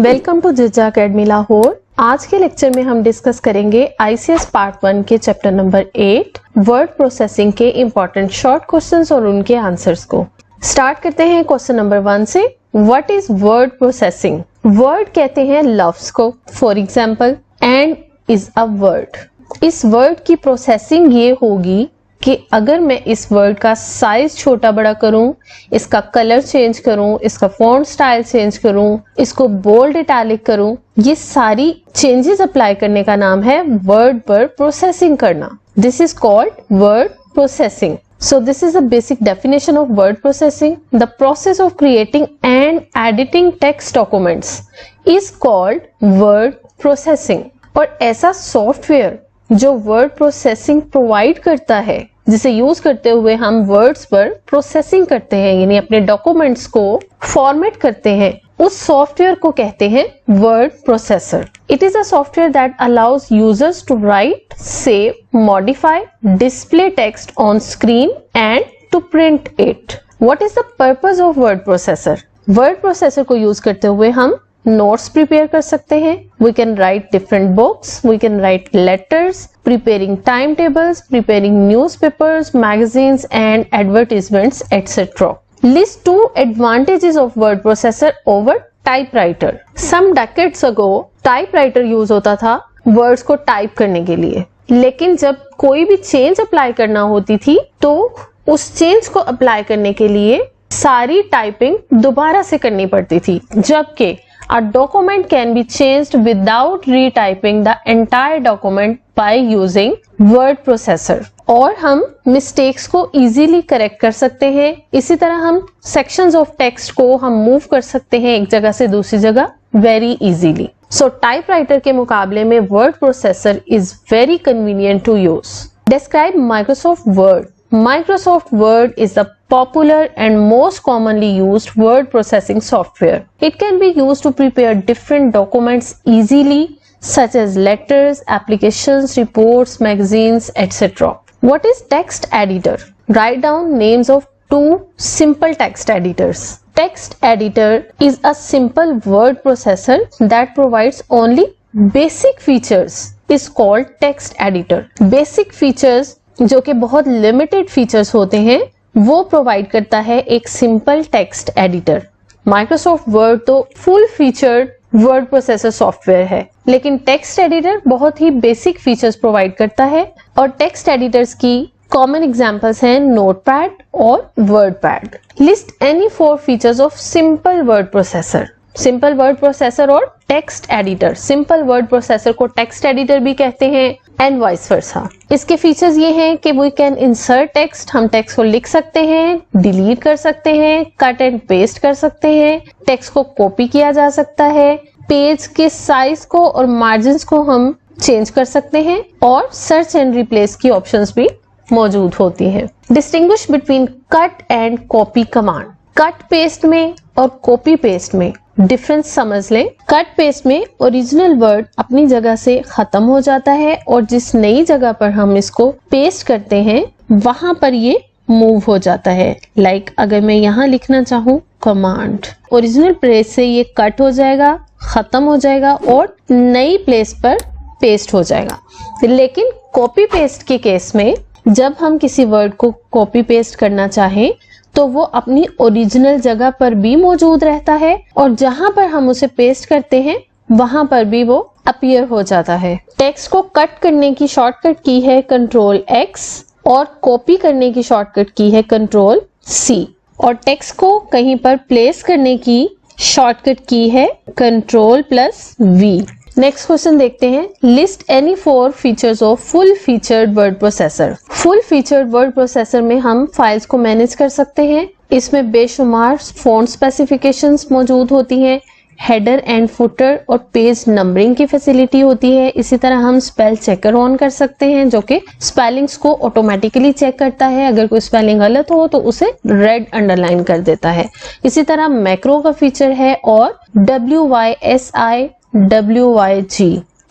Welcome to जिज्जा academy Lahore. आज के लेक्चर में हम डिस्कस करेंगे आईसीएस पार्ट 1 के चैप्टर नंबर 8 वर्ड प्रोसेसिंग के इंपॉर्टेंट शॉर्ट क्वेश्चंस और उनके आंसर्स को। स्टार्ट करते हैं क्वेश्चन नंबर 1 से। What is word processing? Word कहते हैं लफ्ज को। For example, and is a word. इस वर्ड की प्रोसेसिंग ये होगी कि अगर मैं इस वर्ड का साइज छोटा बड़ा करूं, इसका कलर चेंज करूं, इसका फॉन्ट स्टाइल चेंज करूं, इसको बोल्ड इटैलिक करूं, ये सारी चेंजेस अप्लाई करने का नाम है वर्ड पर प्रोसेसिंग करना। This is called word processing. So this is a basic definition of word processing. The process of creating and editing text documents is called word processing. और ऐसा सॉफ्टवेयर जो word processing provide करता है, जिसे use करते हुए हम words पर प्रोसेसिंग करते हैं, यानी अपने डॉक्यूमेंट्स को फॉर्मेट करते हैं, उस सॉफ्टवेयर को कहते हैं word processor. It is a software that allows users to write, save, modify, display text on screen and to print it. What is the purpose of word processor? Word processor को use करते हुए हम notes prepare कर सकते हैं। We can write different books, we can write letters, preparing timetables, preparing newspapers, magazines and advertisements, etc. List 2 advantages of word processor over typewriter. Some decades ago, typewriter use होता था words को type करने के लिए, लेकिन जब कोई भी चेंज अप्लाई करना होती थी तो उस चेंज को अप्लाई करने के लिए सारी टाइपिंग दोबारा से करनी पड़ती थी, जबकि a document can be changed without retyping the entire document by using word processor. और हम मिस्टेक्स को इजीली करेक्ट कर सकते हैं। इसी तरह हम सेक्शंस ऑफ टेक्स्ट को हम मूव कर सकते हैं एक जगह से दूसरी जगह वेरी इजीली। सो टाइपराइटर के मुकाबले में word processor is very convenient to use. Describe Microsoft Word. Microsoft Word is the popular and most commonly used word processing software. It can be used to prepare different documents easily, such as letters, applications, reports, magazines, etc. What is text editor? Write down names of 2 simple text editors. Text editor is a simple word processor that provides only basic features. Is called text editor. Basic features जो कि बहुत limited features होते हैं वो provide करता है एक simple text editor. Microsoft Word तो full featured word processor software है, लेकिन टेक्स्ट एडिटर बहुत ही बेसिक फीचर्स प्रोवाइड करता है। और टेक्स्ट एडिटर्स की कॉमन एग्जांपल्स हैं नोटपैड और WordPad. List any 4 features of simple word processor. Simple word processor और text editor. Simple word processor को टेक्स्ट एडिटर भी कहते हैं एंड वाइस वर्सा। इसके फीचर्स ये हैं कि वी कैन इंसर्ट टेक्स्ट, हम टेक्स्ट को लिख सकते हैं, डिलीट कर सकते हैं, कट एंड पेस्ट कर सकते हैं, टेक्स्ट को कॉपी किया जा सकता है, पेज के साइज को और मार्जिन्स को हम चेंज कर सकते हैं, और सर्च एंड रिप्लेस की ऑप्शंस भी मौजूद होती हैं। Distinguish between cut and copy command. Cut paste में और कॉपी पेस्ट में डिफरेंस समझ लें। कट पेस्ट में ओरिजिनल वर्ड अपनी जगह से खत्म हो जाता है और जिस नई जगह पर हम इसको पेस्ट करते हैं वहां पर ये मूव हो जाता है। लाइक अगर मैं यहाँ लिखना चाहूँ कमांड, ओरिजिनल प्लेस से ये कट हो जाएगा, खत्म हो जाएगा और नई प्लेस पर पेस्ट हो जाएगा। लेकिन कॉपी पेस्ट के केस में जब हम किसी वर्ड को कॉपी पेस्ट करना चाहें तो वो अपनी ओरिजिनल जगह पर भी मौजूद रहता है और जहां पर हम उसे पेस्ट करते हैं वहां पर भी वो अपीयर हो जाता है। टेक्स्ट को कट करने की शॉर्टकट की है Ctrl+X और कॉपी करने की शॉर्टकट की है Ctrl+C और टेक्स्ट को कहीं पर प्लेस करने की शॉर्टकट की है Ctrl+V। नेक्स्ट क्वेश्चन देखते हैं। List any 4 features of full featured word processor. Full featured word processor में हम फाइल्स को मैनेज कर सकते हैं। इसमें बेशुमार फॉन्ट स्पेसिफिकेशंस मौजूद होती हैं, हेडर एंड फुटर और पेज नंबरिंग की फैसिलिटी होती है। इसी तरह हम स्पेल चेकर ऑन कर सकते हैं जो कि स्पेलिंग्स को ऑटोमेटिकली चेक करता है। अगर कोई स्पेलिंग गलत हो तो उसे रेड अंडरलाइन कर देता है। इसी तरह मैक्रो का फीचर है और WYSIWYG,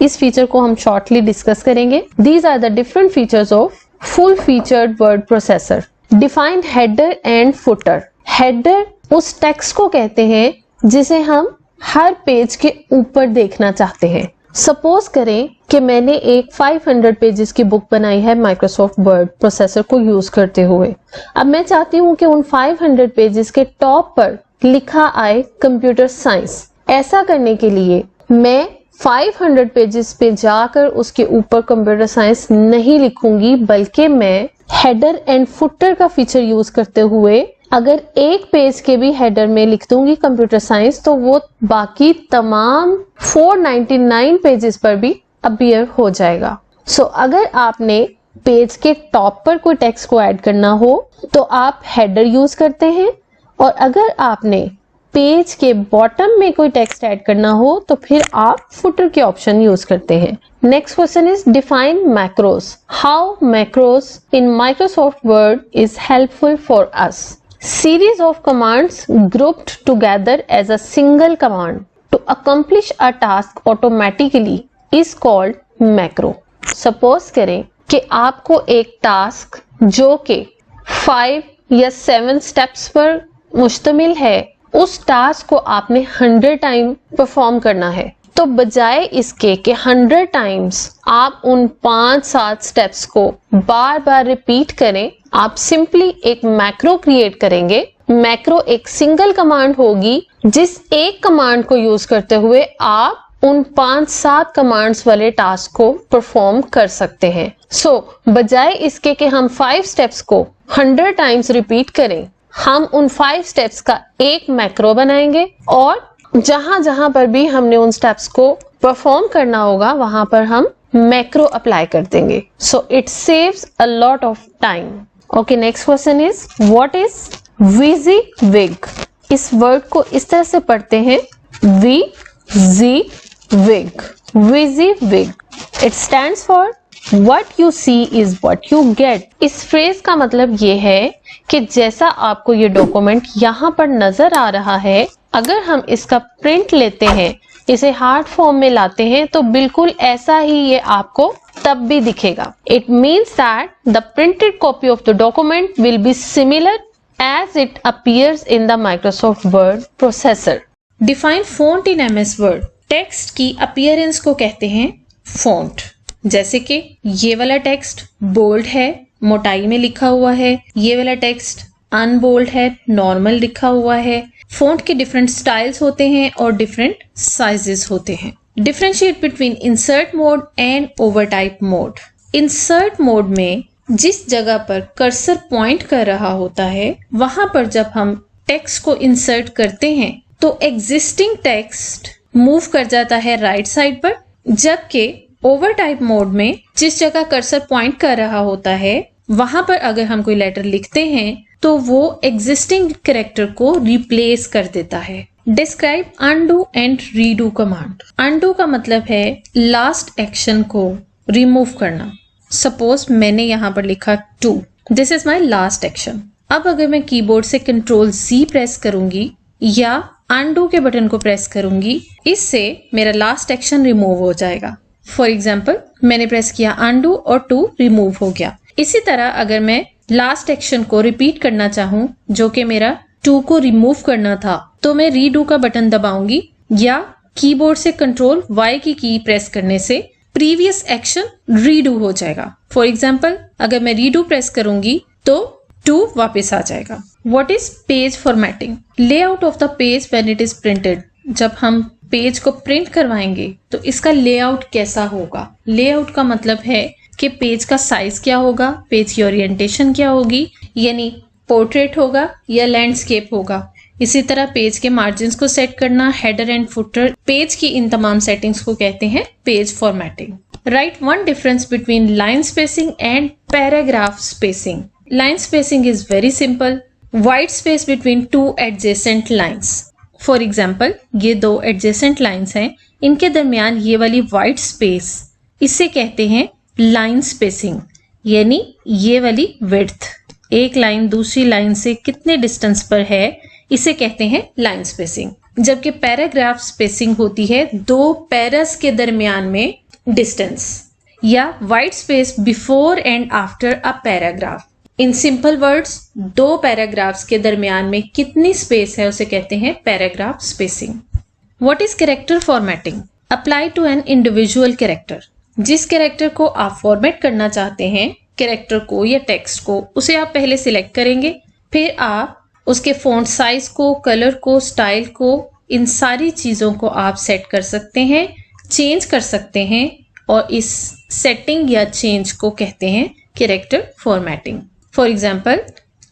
इस फीचर को हम शॉर्टली डिस्कस करेंगे। These are the different features of full featured word processor. Define header and footer. Header उस टेक्स्ट को कहते हैं जिसे हम हर पेज के ऊपर देखना चाहते हैं। सपोज करें कि मैंने एक 500 पेजेस की बुक बनाई है माइक्रोसॉफ्ट वर्ड प्रोसेसर को यूज करते हुए। अब मैं चाहती हूँ कि उन 500 पेजेस के टॉप पर लिखा आए कंप्यूटर साइंस। ऐसा करने के लिए मैं 500 पेजेस पे जाकर उसके ऊपर कंप्यूटर साइंस नहीं लिखूंगी, बल्कि मैं हेडर एंड फुटर का फीचर यूज करते हुए अगर एक पेज के भी हेडर में लिख दूंगी कंप्यूटर साइंस, तो वो बाकी तमाम 499 पेजेस पर भी अपीयर हो जाएगा। सो अगर आपने पेज के टॉप पर कोई टेक्स्ट को ऐड करना हो तो आप हेडर यूज करते हैं, और अगर आपने पेज के बॉटम में कोई टेक्स्ट ऐड करना हो तो फिर आप फुटर के ऑप्शन यूज करते हैं। Next question is define macros. How macros in Microsoft word is helpful for us. Series of commands grouped together as a single command to accomplish a task automatically is called macro. Suppose करें कि आपको एक task जो कि 5 या 7 steps पर मुश्तमिल है, उस टास्क को आपने 100 टाइम परफॉर्म करना है, तो बजाय इसके कि 100 टाइम्स आप उन 5-7 स्टेप्स को बार बार रिपीट करें, आप सिंपली एक मैक्रो क्रिएट करेंगे। मैक्रो एक सिंगल कमांड होगी जिस एक कमांड को यूज करते हुए आप उन 5-7 कमांड्स वाले टास्क को परफॉर्म कर सकते हैं। बजाय इसके कि हम 5 स्टेप्स को 100 टाइम्स रिपीट करें, हम उन 5 स्टेप्स का एक मैक्रो बनाएंगे और जहां जहां पर भी हमने उन स्टेप्स को परफॉर्म करना होगा वहां पर हम मैक्रो अप्लाई कर देंगे। So it saves a lot of time. Okay, next question is what is WYSIWYG। इस वर्ड को इस तरह से पढ़ते हैं WYSIWYG। WYSIWYG it stands for What you see is what you get। इस फ्रेज का मतलब ये है कि जैसा आपको ये डॉक्यूमेंट यहाँ पर नजर आ रहा है, अगर हम इसका प्रिंट लेते हैं, इसे हार्ड फॉर्म में लाते हैं, तो बिल्कुल ऐसा ही ये आपको तब भी दिखेगा। It means that the printed copy of the document will be similar as it appears in the Microsoft Word processor. Define font in MS Word. Text की अपीयरेंस को कहते हैं फॉन्ट। जैसे कि ये वाला टेक्स्ट बोल्ड है, मोटाई में लिखा हुआ है, ये वाला टेक्स्ट अनबोल्ड है, नॉर्मल लिखा हुआ है। फॉन्ट के डिफरेंट स्टाइल्स होते हैं और डिफरेंट साइजेस होते हैं। Differentiate between insert mode and overtype mode. Insert mode में जिस जगह पर कर्सर पॉइंट कर रहा होता है, वहां पर जब हम टेक्स्ट को इंसर्ट करते हैं तो एग्जिस्टिंग टेक्स्ट मूव कर जाता है राइट साइड पर, जबकि ओवरटाइप मोड में जिस जगह कर्सर पॉइंट कर रहा होता है वहां पर अगर हम कोई लेटर लिखते हैं तो वो एग्जिस्टिंग कैरेक्टर को रिप्लेस कर देता है। Describe undo and redo command. Undo का मतलब है लास्ट एक्शन को रिमूव करना। सपोज मैंने यहाँ पर लिखा 2, this is my last action. अब अगर मैं कीबोर्ड से Ctrl+Z प्रेस करूंगी या अनडू के बटन को प्रेस करूंगी, इससे मेरा लास्ट एक्शन रिमूव हो जाएगा। फॉर एग्जाम्पल मैंने प्रेस किया अनडू और 2 रिमूव हो गया। इसी तरह अगर मैं लास्ट एक्शन को रिपीट करना चाहूं जो कि मेरा 2 को रिमूव करना था, तो मैं रीडू का बटन दबाऊंगी या कीबोर्ड से Ctrl+Y की प्रेस करने से प्रीवियस एक्शन रीडू हो जाएगा। फॉर एग्जाम्पल अगर मैं रीडू प्रेस करूंगी तो 2 वापस आ जाएगा। What is page formatting. Layout of the page when it is printed. जब हम पेज को प्रिंट करवाएंगे तो इसका लेआउट कैसा होगा। लेआउट का मतलब है कि पेज का साइज क्या होगा, पेज की ओरिएंटेशन क्या होगी, यानी पोर्ट्रेट होगा या लैंडस्केप होगा। इसी तरह पेज के मार्जिन्स को सेट करना, हेडर एंड फुटर, पेज की इन तमाम सेटिंग्स को कहते हैं page formatting. Right one difference between line spacing and paragraph spacing. Line spacing is very simple, white space between 2 adjacent lines. For example ये 2 adjacent lines हैं, इनके दरमियान ये वाली वाइट स्पेस, इसे कहते हैं लाइन स्पेसिंग, यानी ये वाली विड्थ, एक लाइन दूसरी लाइन से कितने डिस्टेंस पर है, इसे कहते हैं लाइन स्पेसिंग। जबकि पैराग्राफ स्पेसिंग होती है 2 पैरास के दरमियान में डिस्टेंस, या white space before and after a paragraph. In simple words 2 paragraphs के दरमियान में कितनी स्पेस है उसे कहते हैं paragraph spacing. What is character formatting? Apply to an individual character. जिस कैरेक्टर को आप फॉर्मेट करना चाहते हैं, कैरेक्टर को या टेक्स्ट को, उसे आप पहले सिलेक्ट करेंगे, फिर आप उसके फॉन्ट साइज को, कलर को, स्टाइल को, इन सारी चीज़ों को आप सेट कर सकते हैं, चेंज कर सकते हैं, और इस सेटिंग या चेंज को कहते हैं कैरेक्टर फॉर्मेटिंग। फॉर एग्जाम्पल,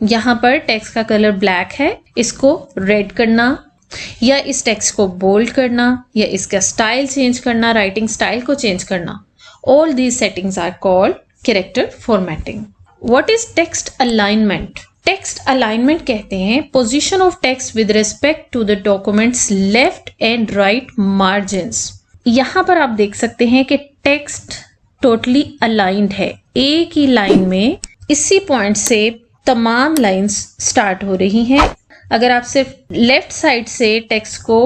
यहाँ पर टेक्स्ट का कलर ब्लैक है, इसको रेड करना, या इस टेक्स्ट को बोल्ड करना, या इसका स्टाइल चेंज करना, राइटिंग स्टाइल को चेंज करना, all these settings are called character formatting. What is text alignment? Text alignment कहते हैं position of text with respect to the documents left and right margins. यहाँ पर आप देख सकते हैं कि टेक्स्ट टोटली अलाइंड है, एक ही लाइन में इसी पॉइंट से तमाम लाइंस स्टार्ट हो रही हैं। अगर आप सिर्फ लेफ्ट साइड से टेक्स्ट को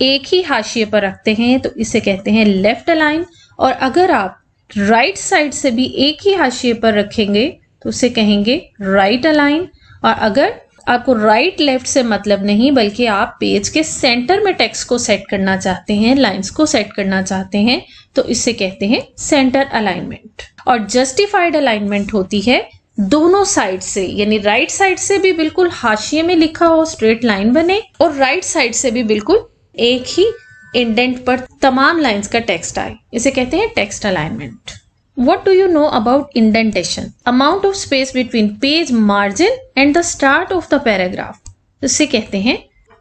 एक ही हाशिए पर रखते हैं तो इसे कहते हैं लेफ्ट अलाइन, और अगर आप राइट साइड से भी एक ही हाशिए पर रखेंगे तो उसे कहेंगे राइट अलाइन। और अगर आपको राइट लेफ्ट से मतलब नहीं, बल्कि आप पेज के सेंटर में टेक्स्ट को सेट करना चाहते हैं, लाइंस को सेट करना चाहते हैं, तो इसे कहते हैं सेंटर अलाइनमेंट। और जस्टिफाइड अलाइनमेंट होती है दोनों साइड से, यानी राइट साइड से भी बिल्कुल हाशिए में लिखा हो, स्ट्रेट लाइन बने, और राइट साइड से भी बिल्कुल एक ही इंडेंट पर तमाम लाइंस का टेक्स्ट आए, इसे कहते हैं text alignment. What do you know about indentation? Amount of space between page margin and the start of the paragraph. इसे कहते हैं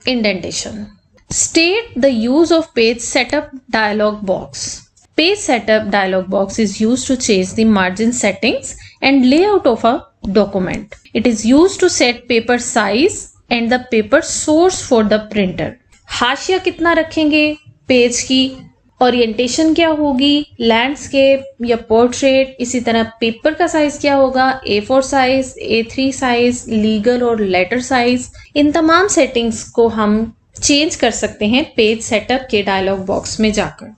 indentation. State the use of page setup dialog box. Page setup dialog box is used to change the margin settings and layout of a document. It is used to set paper size and the paper source for the printer. हाशिया कितना रखेंगे page की, orientation क्या होगी, landscape या portrait, इसी तरह paper का साइज क्या होगा, A4 size, A3 size, legal और लेटर साइज, इन तमाम सेटिंग्स को हम चेंज कर सकते हैं पेज सेटअप के डायलॉग बॉक्स में जाकर।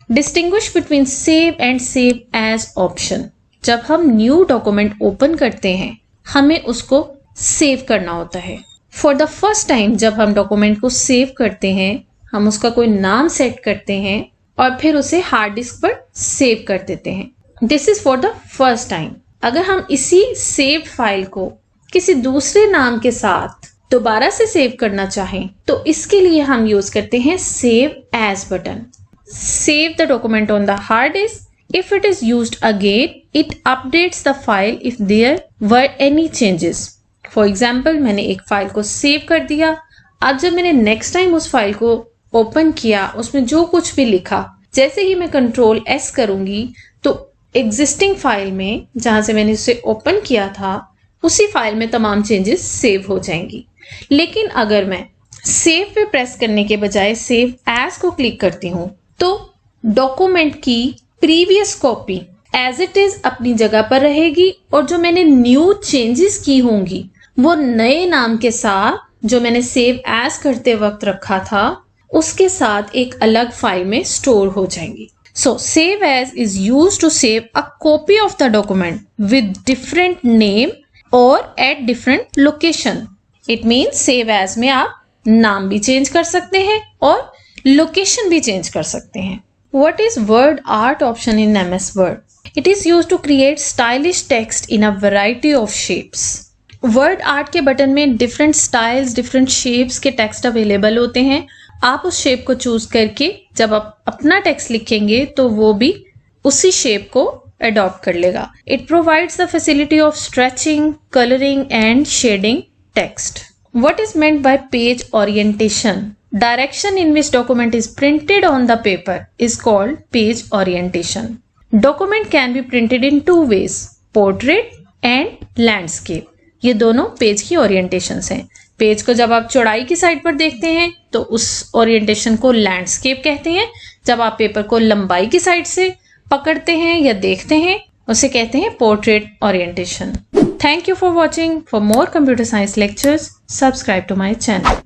Distinguish between save and save as option. जब हम न्यू डॉक्यूमेंट ओपन करते हैं, हमें उसको सेव करना होता है। फॉर द फर्स्ट टाइम जब हम डॉक्यूमेंट को सेव करते हैं, हम उसका कोई नाम सेट करते हैं और फिर उसे हार्ड डिस्क पर सेव कर देते हैं। This is for the first time. अगर हम इसी सेव्ड फाइल को किसी दूसरे नाम के साथ दोबारा से सेव करना चाहें तो इसके लिए हम यूज करते हैं save as button. Save the document on the hard disk. If it is used again, it updates the file if there were any changes. For example, मैंने एक फाइल को सेव कर दिया, अब जब मैंने नेक्स्ट टाइम उस फाइल को ओपन किया, उसमें जो कुछ भी लिखा, जैसे ही मैं Ctrl+S करूंगी तो एग्जिस्टिंग फाइल में जहां से मैंने उसे ओपन किया था उसी फाइल में तमाम चेंजेस सेव हो जाएंगी। लेकिन अगर मैं सेव पे प्रेस करने के बजाय सेव एज को क्लिक करती हूँ तो डॉक्यूमेंट की previous copy as it is अपनी जगह पर रहेगी, और जो मैंने न्यू चेंजेस की होंगी वो नए नाम के साथ जो मैंने सेव एज करते वक्त रखा था उसके साथ एक अलग फाइल में स्टोर हो जाएंगी। So save as is used to save a copy of the document with different name और at different location. It means save as में आप नाम भी चेंज कर सकते हैं और लोकेशन भी चेंज कर सकते हैं। What is word art option in MS Word? It is used to create stylish text in a variety of shapes. Word art के बटन में different styles, different shapes के text available होते हैं। आप उस शेप को चूज करके जब आप अपना टेक्स्ट लिखेंगे तो वो भी उसी शेप को अडॉप्ट कर लेगा। It provides the facility of stretching, coloring and shading text. What is meant by page orientation? Direction in which document is printed on the paper is called page orientation. Document can be printed in two ways, portrait and landscape. ये दोनों page की orientations हैं। Page को जब आप चौड़ाई की side पर देखते हैं तो उस ओरिएंटेशन को लैंडस्केप कहते हैं। जब आप पेपर को लंबाई की साइड से पकड़ते हैं या देखते हैं उसे कहते हैं portrait orientation. Thank you for watching. For more computer science lectures, subscribe to my channel.